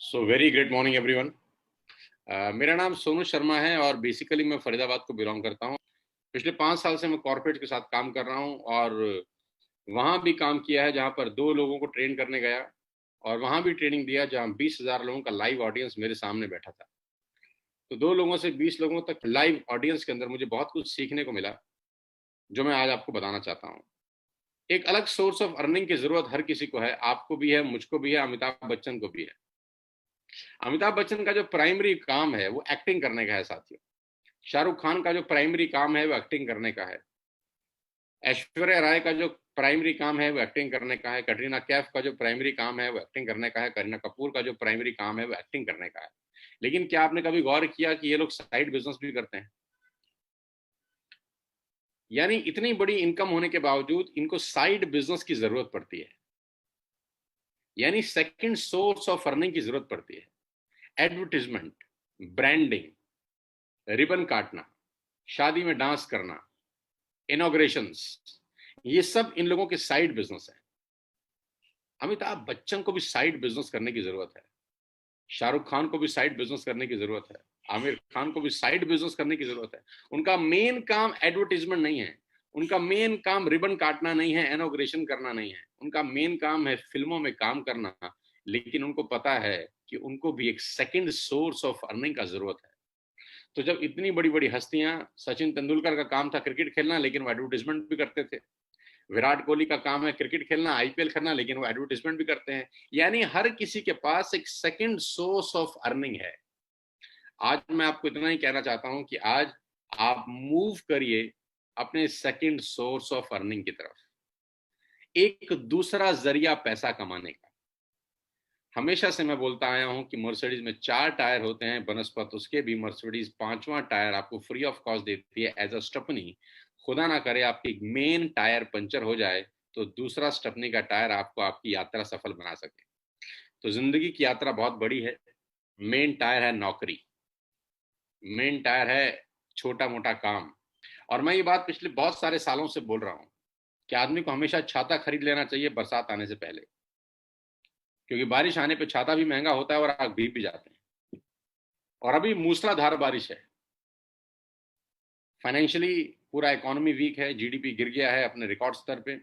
So very great morning everyone. मेरा नाम सोनू शर्मा है और बेसिकली मैं फरीदाबाद को बिलोंग करता हूँ। पिछले 5 साल से मैं कॉर्पोरेट के साथ काम कर रहा हूँ और वहाँ भी काम किया है जहाँ पर 2 लोगों को ट्रेन करने गया और वहाँ भी ट्रेनिंग दिया जहाँ 20,000 लोगों का लाइव ऑडियंस मेरे सामने बैठा था। तो 2 लोगों से 20 लोगों तक लाइव ऑडियंस के अंदर मुझे बहुत कुछ सीखने को मिला, जो मैं आज आपको बताना चाहता हूँ। एक अलग सोर्स ऑफ अर्निंग की जरूरत हर किसी को है, आपको भी है, मुझको भी है, अमिताभ बच्चन को भी है। अमिताभ बच्चन का जो प्राइमरी काम है वो एक्टिंग करने का है साथियों। शाहरुख खान का जो प्राइमरी काम है वो एक्टिंग करने का है। ऐश्वर्या राय का जो प्राइमरी काम है वो एक्टिंग करने का है। कटरीना कैफ का जो प्राइमरी काम है वो एक्टिंग करने का है। करीना कपूर का जो प्राइमरी काम है वो एक्टिंग करने का है। लेकिन क्या आपने कभी गौर किया कि ये लोग साइड बिजनेस भी करते हैं? यानी इतनी बड़ी इनकम होने के बावजूद इनको साइड बिजनेस की जरूरत पड़ती है, यानी सेकंड सोर्स ऑफ अर्निंग की जरूरत पड़ती है। एडवर्टीजमेंट, ब्रांडिंग, रिबन काटना, शादी में डांस करना, इनॉग्रेशंस, ये सब इन लोगों के साइड बिजनेस है। अमिताभ बच्चन को भी साइड बिजनेस करने की जरूरत है। शाहरुख खान को भी साइड बिजनेस करने की जरूरत है। आमिर खान को भी साइड बिजनेस करने की जरूरत है। उनका मेन काम एडवर्टीजमेंट नहीं है, उनका मेन काम रिबन काटना नहीं है, इनॉग्रेशन करना नहीं है। उनका मेन काम है फिल्मों में काम करना। लेकिन उनको पता है कि उनको भी एक सेकंड सोर्स ऑफ अर्निंग का जरूरत है। तो जब इतनी बड़ी बड़ी हस्तियां, सचिन तेंदुलकर का काम था क्रिकेट खेलना, लेकिन वो एडवर्टीजमेंट भी करते थे। विराट कोहली का काम है क्रिकेट खेलना, आईपीएल खेलना, लेकिन वो एडवर्टीजमेंट भी करते हैं। यानी हर किसी के पास एक सेकंड सोर्स ऑफ अर्निंग है। आज मैं आपको इतना ही कहना चाहता हूं कि आज आप मूव करिए अपने सेकंड सोर्स ऑफ अर्निंग की तरफ, एक दूसरा जरिया पैसा कमाने का। हमेशा से मैं बोलता आया हूं कि मर्सिडीज में 4 टायर होते हैं बनस्पत, उसके भी मर्सिडीज 5वां टायर आपको फ्री ऑफ कॉस्ट देती है एज अ स्टपनी। खुदा ना करे आपकी मेन टायर पंचर हो जाए तो दूसरा स्टपनी का टायर आपको आपकी यात्रा सफल बना सके। तो जिंदगी की यात्रा बहुत बड़ी है। मेन टायर है नौकरी, मेन टायर है छोटा मोटा काम। और मैं ये बात पिछले बहुत सारे सालों से बोल रहा हूँ कि आदमी को हमेशा छाता खरीद लेना चाहिए बरसात आने से पहले, क्योंकि बारिश आने पे छाता भी महंगा होता है और आग भीग भी जाते हैं। और अभी मूसलाधार बारिश है, फाइनेंशियली पूरा इकोनॉमी वीक है, जीडीपी गिर गया है अपने रिकॉर्ड स्तर पे।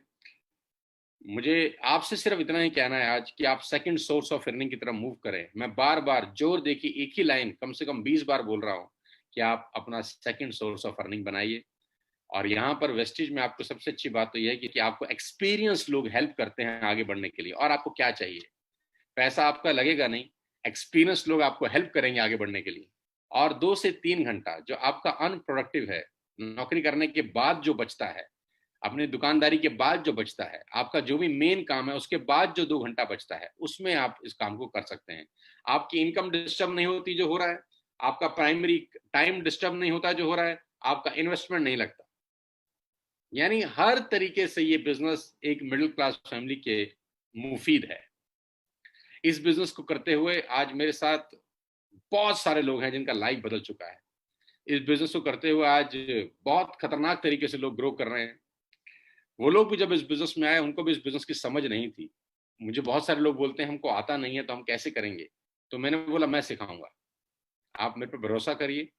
मुझे आपसे सिर्फ इतना ही कहना है आज कि आप सेकंड सोर्स ऑफ अर्निंग की तरफ मूव करें। मैं बार बार जोर देखिए एक ही लाइन कम से कम 20 बार बोल रहा हूं कि आप अपना सेकंड सोर्स ऑफ अर्निंग बनाइए। और यहाँ पर वेस्टिज में आपको सबसे अच्छी बात तो यह है कि आपको एक्सपीरियंस लोग हेल्प करते हैं आगे बढ़ने के लिए। और आपको क्या चाहिए? पैसा आपका लगेगा नहीं, एक्सपीरियंस लोग आपको हेल्प करेंगे आगे बढ़ने के लिए। और 2 से 3 घंटा जो आपका अनप्रोडक्टिव है, नौकरी करने के बाद जो बचता है, अपनी दुकानदारी के बाद जो बचता है, आपका जो भी मेन काम है उसके बाद जो 2 घंटा बचता है, उसमें आप इस काम को कर सकते हैं। आपकी इनकम डिस्टर्ब नहीं होती जो हो रहा है, आपका प्राइमरी टाइम डिस्टर्ब नहीं होता जो हो रहा है, आपका इन्वेस्टमेंट नहीं लगता। यानी हर तरीके से ये बिजनेस एक मिडिल क्लास फैमिली के मुफीद है। इस बिजनेस को करते हुए आज मेरे साथ बहुत सारे लोग हैं जिनका लाइफ बदल चुका है। इस बिजनेस को करते हुए आज बहुत खतरनाक तरीके से लोग ग्रो कर रहे हैं। वो लोग भी जब इस बिजनेस में आए उनको भी इस बिजनेस की समझ नहीं थी। मुझे बहुत सारे लोग बोलते हैं हमको आता नहीं है तो हम कैसे करेंगे। तो मैंने बोला मैं सिखाऊंगा, आप मेरे पे भरोसा करिए,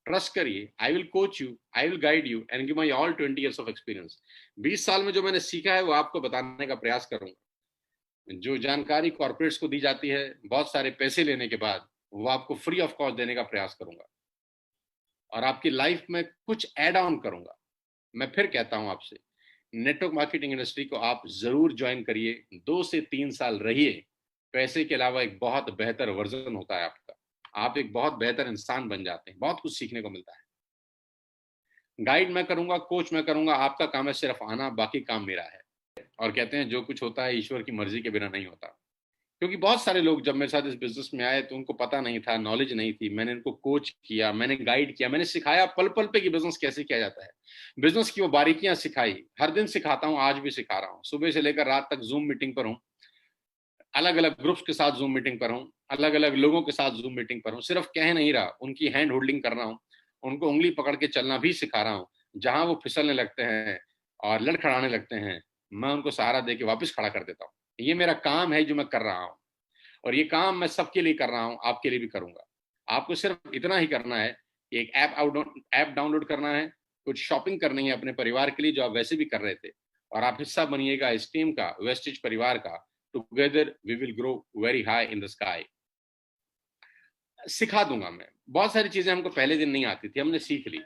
ट्रस्ट करिए। I will coach you, I will guide you and give my all 20 years of experience. 20 साल में जो मैंने सीखा है वो आपको बताने का प्रयास करूंगा। जो जानकारी कॉर्पोरेट्स को दी जाती है बहुत सारे पैसे लेने के बाद, वो आपको फ्री ऑफ कॉस्ट देने का प्रयास करूंगा और आपकी लाइफ में कुछ एड ऑन करूंगा। मैं फिर कहता हूं आपसे, नेटवर्क मार्केटिंग इंडस्ट्री को आप जरूर ज्वाइन करिए। 2 से 3 साल रहिए, पैसे के अलावा एक बहुत बेहतर वर्जन होता है आपका। आप एक बहुत बेहतर इंसान बन जाते हैं, बहुत कुछ सीखने को मिलता है। गाइड मैं करूंगा, कोच मैं करूंगा, आपका काम है सिर्फ आना, बाकी काम मेरा है। और कहते हैं जो कुछ होता है ईश्वर की मर्जी के बिना नहीं होता। क्योंकि बहुत सारे लोग जब मेरे साथ इस बिजनेस में आए तो उनको पता नहीं था, नॉलेज नहीं थी। मैंने इनको कोच किया, मैंने गाइड किया, मैंने सिखाया पल पल पे कि बिजनेस कैसे किया जाता है। बिजनेस की वो बारीकियां सिखाई, हर दिन सिखाता हूँ, आज भी सिखा रहा हूँ। सुबह से लेकर रात तक जूम मीटिंग पर हूँ, अलग अलग ग्रुप्स के साथ जूम मीटिंग पर हूँ, अलग अलग लोगों के साथ जूम मीटिंग पर हूँ। सिर्फ कह नहीं रहा, उनकी हैंड होल्डिंग कर रहा हूँ, उनको उंगली पकड़ के चलना भी सिखा रहा हूँ। जहां वो फिसलने लगते हैं और लड़खड़ाने लगते हैं, मैं उनको सहारा दे के वापस खड़ा कर देता हूँ। ये मेरा काम है जो मैं कर रहा हूँ। और ये काम मैं सबके लिए कर रहा हूँ, आपके लिए भी करूंगा। आपको सिर्फ इतना ही करना है कि एक ऐप डाउनलोड करना है, कुछ शॉपिंग करनी है अपने परिवार के लिए जो आप वैसे भी कर रहे थे, और आप हिस्सा बनिएगा इस टीम का, वेस्टिज परिवार का। Together we will grow very high in the sky. सिखा दूंगा मैं, बहुत सारी चीजें हमको पहले दिन नहीं आती थी, हमने सीख ली।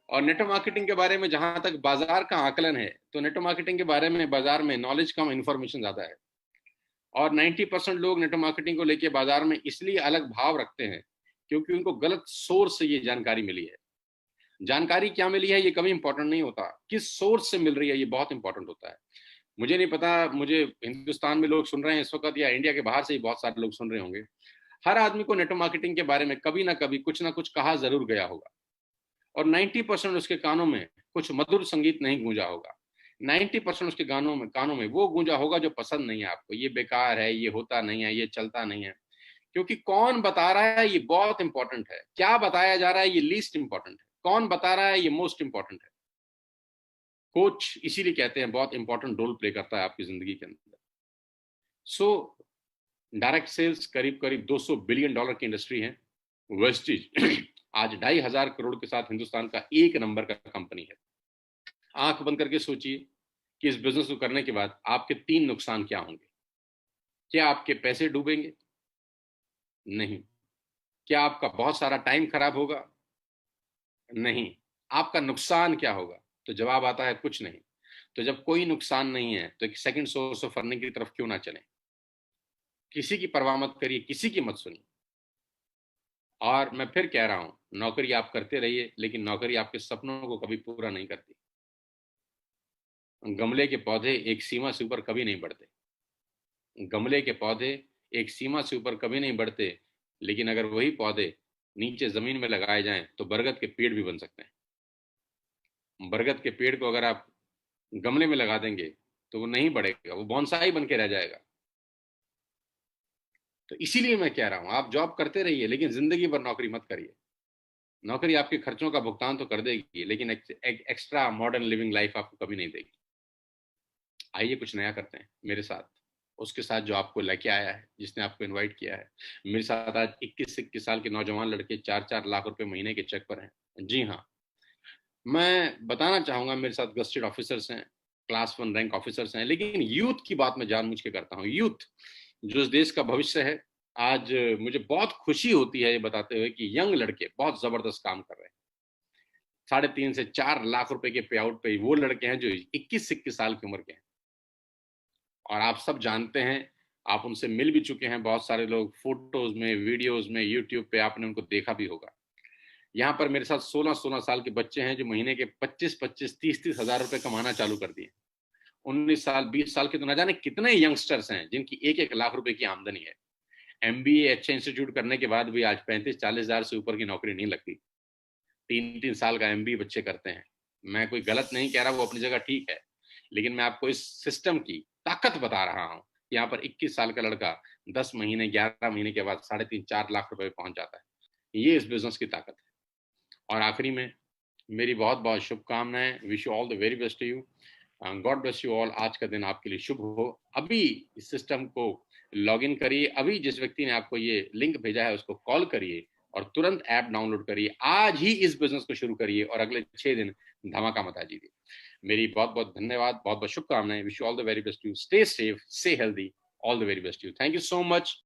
और नेटवर्क मार्केटिंग के बारे में जहां तक बाजार का आकलन है, तो नेटवर्क मार्केटिंग के बारे में बाजार में नॉलेज कम, इंफॉर्मेशन ज्यादा है। और 90% लोग नेटवर्क मार्केटिंग को लेकर बाजार में इसलिए अलग भाव रखते हैं क्योंकि उनको गलत सोर्स से ये जानकारी मिली है। जानकारी क्या मिली है ये कभी इंपॉर्टेंट नहीं होता, किस सोर्स से मिल रही है ये बहुत इंपॉर्टेंट होता है। मुझे नहीं पता, मुझे हिंदुस्तान में लोग सुन रहे हैं इस वक्त या इंडिया के बाहर से ही बहुत सारे लोग सुन रहे होंगे। हर आदमी को नेटवर्क मार्केटिंग के बारे में कभी ना कभी कुछ ना कुछ कहा जरूर गया होगा, और 90% उसके कानों में कुछ मधुर संगीत नहीं गूंजा होगा। 90% उसके कानों में वो गूंजा होगा जो पसंद नहीं है आपको, ये बेकार है, ये होता नहीं है, ये चलता नहीं है। क्योंकि कौन बता रहा है ये बहुत इंपॉर्टेंट है, क्या बताया जा रहा है ये लीस्ट इंपॉर्टेंट है, कौन बता रहा है ये मोस्ट इंपॉर्टेंट है। कोच इसीलिए कहते हैं बहुत इंपॉर्टेंट रोल प्ले करता है आपकी जिंदगी के अंदर। सो डायरेक्ट सेल्स करीब करीब $200 बिलियन की इंडस्ट्री है। वेस्टिज आज 2,500 करोड़ के साथ हिंदुस्तान का 1 नंबर का कंपनी है। आंख बंद करके सोचिए कि इस बिजनेस को करने के बाद आपके 3 नुकसान क्या होंगे। क्या आपके पैसे डूबेंगे? नहीं। क्या आपका बहुत सारा टाइम खराब होगा? नहीं। आपका नुकसान क्या होगा? तो जवाब आता है कुछ नहीं। तो जब कोई नुकसान नहीं है तो एक सेकंड सोर्स ऑफ अर्निंग की तरफ क्यों ना चले। किसी की परवाह मत करिए, किसी की मत सुनिए। और मैं फिर कह रहा हूं, नौकरी आप करते रहिए, लेकिन नौकरी आपके सपनों को कभी पूरा नहीं करती। गमले के पौधे एक सीमा से ऊपर कभी नहीं बढ़ते। गमले के पौधे एक सीमा से ऊपर कभी नहीं बढ़ते, लेकिन अगर वही पौधे नीचे जमीन में लगाए जाएं तो बरगद के पेड़ भी बन सकते हैं। बरगद के पेड़ को अगर आप गमले में लगा देंगे तो वो नहीं बढ़ेगा, वो बॉन्साई बन के रह जाएगा। तो इसीलिए मैं कह रहा हूं, आप जॉब करते रहिए लेकिन जिंदगी भर नौकरी मत करिए। नौकरी आपके खर्चों का भुगतान तो कर देगी, लेकिन एक्स्ट्रा मॉडर्न लिविंग लाइफ आपको कभी नहीं देगी। आइए कुछ नया करते हैं मेरे साथ, उसके साथ जो आपको लेके आया है, जिसने आपको इनवाइट किया है। मेरे साथ आज 21 साल के नौजवान लड़के 4-4 लाख रुपए महीने के चेक पर हैं। जी हाँ, मैं बताना चाहूंगा मेरे साथ गस्टेड ऑफिसर्स हैं, क्लास 1 रैंक ऑफिसर्स हैं, लेकिन यूथ की बात मैं जानबूझ के करता हूँ। यूथ जो इस देश का भविष्य है। आज मुझे बहुत खुशी होती है ये बताते हुए कि यंग लड़के बहुत जबरदस्त काम कर रहे हैं। 3.5 से 4 लाख रुपए के पे आउट पे वो लड़के हैं जो 21 साल की उम्र के हैं। और आप सब जानते हैं, आप उनसे मिल भी चुके हैं, बहुत सारे लोग फोटोज में, वीडियोज में, यूट्यूब पे आपने उनको देखा भी होगा। यहाँ पर मेरे साथ 16-16 साल के बच्चे हैं जो महीने के 25-25, 30-30 हजार रुपए कमाना चालू कर दिए। 19 साल, 20 साल के तो न जाने कितने यंगस्टर्स हैं जिनकी 1-1 लाख रुपए की आमदनी है। MBA अच्छे इंस्टीट्यूट करने के बाद भी आज 35-40 हजार से ऊपर की नौकरी नहीं लगती। 3-3 साल का MBA बच्चे करते हैं। मैं कोई गलत नहीं कह रहा, वो अपनी जगह ठीक है, लेकिन मैं आपको इस सिस्टम की ताकत बता रहा हूँ। यहाँ पर 21 साल का लड़का 10 महीने, 11 महीने के बाद 3.5-4 लाख रुपए पहुंच जाता है। ये इस बिजनेस की ताकत है। और आखिरी में मेरी बहुत बहुत शुभकामनाएं। Wish you all the very best to you. God bless you all. आज का दिन आपके लिए शुभ हो। अभी इस सिस्टम को लॉग इन करिए, अभी जिस व्यक्ति ने आपको ये लिंक भेजा है उसको कॉल करिए और तुरंत ऐप डाउनलोड करिए। आज ही इस बिजनेस को शुरू करिए और अगले 6 दिन धमाका मचा दीजिए। मेरी बहुत बहुत धन्यवाद, बहुत बहुत शुभकामनाएं। Wish you all the very best to you. Stay safe, stay healthy. All the very best to you. Thank you so much.